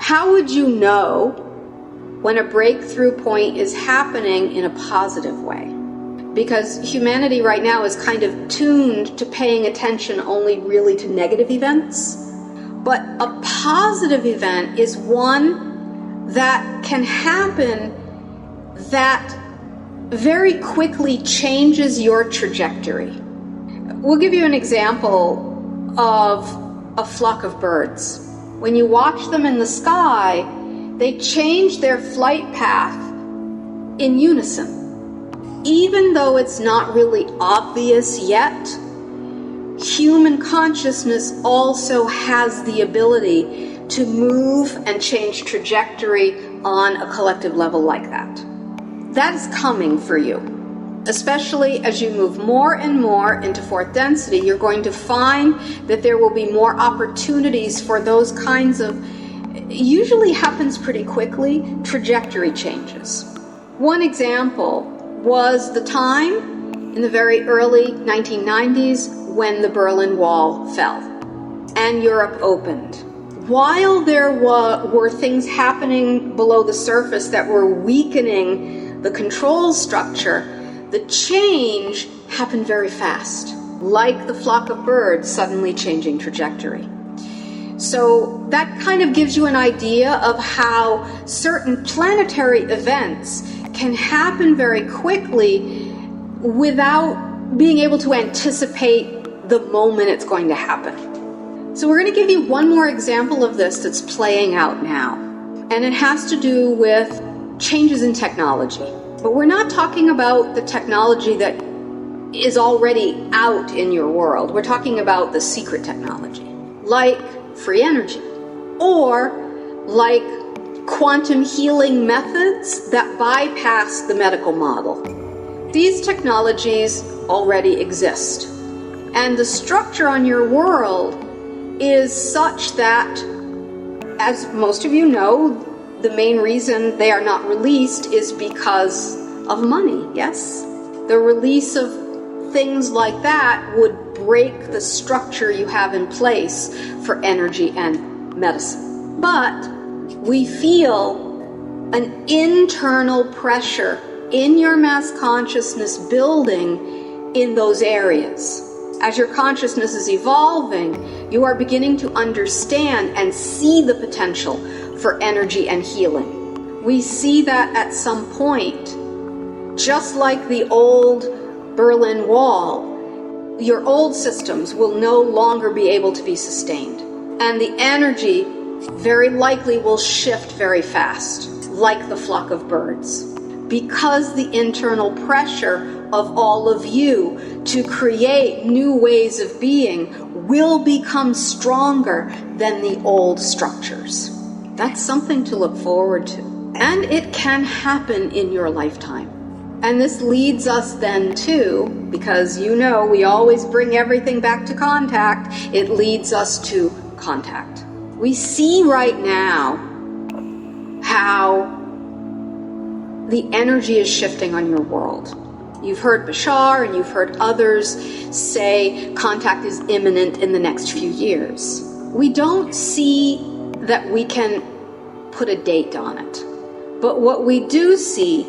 How would you know when a breakthrough point is happening in a positive way? Because humanity right now is kind of tuned to paying attention only really to negative events. But a positive event is one that can happen that very quickly changes your trajectory. We'll give you an example of a flock of birds. When you watch them in the sky, they change their flight path in unison. Even though it's not really obvious yet, human consciousness also has the ability to move and change trajectory on a collective level like that. That is coming for you. Especially as you move more and more into fourth density, you're going to find that there will be more opportunities for those kinds of, usually happens pretty quickly, trajectory changes. One example was the time in the very early 1990s when the Berlin Wall fell and Europe opened. While there were things happening below the surface that were weakening the control structure, the change happened very fast, like the flock of birds suddenly changing trajectory. So that kind of gives you an idea of how certain planetary events can happen very quickly without being able to anticipate the moment it's going to happen. So we're going to give you one more example of this that's playing out now. And it has to do with changes in technology. But we're not talking about the technology that is already out in your world. We're talking about the secret technology, like free energy, or like quantum healing methods that bypass the medical model. These technologies already exist. And the structure on your world is such that, as most of you know, the main reason they are not released is because of money, yes? The release of things like that would break the structure you have in place for energy and medicine. But we feel an internal pressure in your mass consciousness building in those areas. As your consciousness is evolving, you are beginning to understand and see the potential for energy and healing. We see that at some point, just like the old Berlin Wall, your old systems will no longer be able to be sustained. And the energy very likely will shift very fast, like the flock of birds. Because the internal pressure of all of you to create new ways of being will become stronger than the old structures. That's something to look forward to. And it can happen in your lifetime. And this leads us then to, because you know we always bring everything back to contact, it leads us to contact. We see right now how the energy is shifting on your world. You've heard Bashar and you've heard others say contact is imminent in the next few years. We don't see that we can put a date on it. But what we do see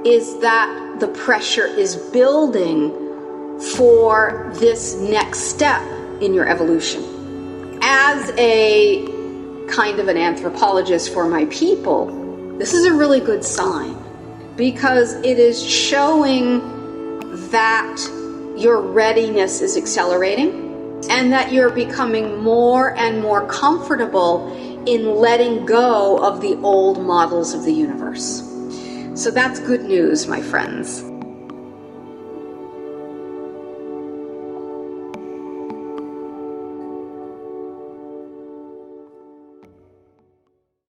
is that the pressure is building for this next step in your evolution. As a kind of an anthropologist for my people, this is a really good sign, because it is showing that your readiness is accelerating and that you're becoming more and more comfortable in letting go of the old models of the universe. So that's good news, my friends.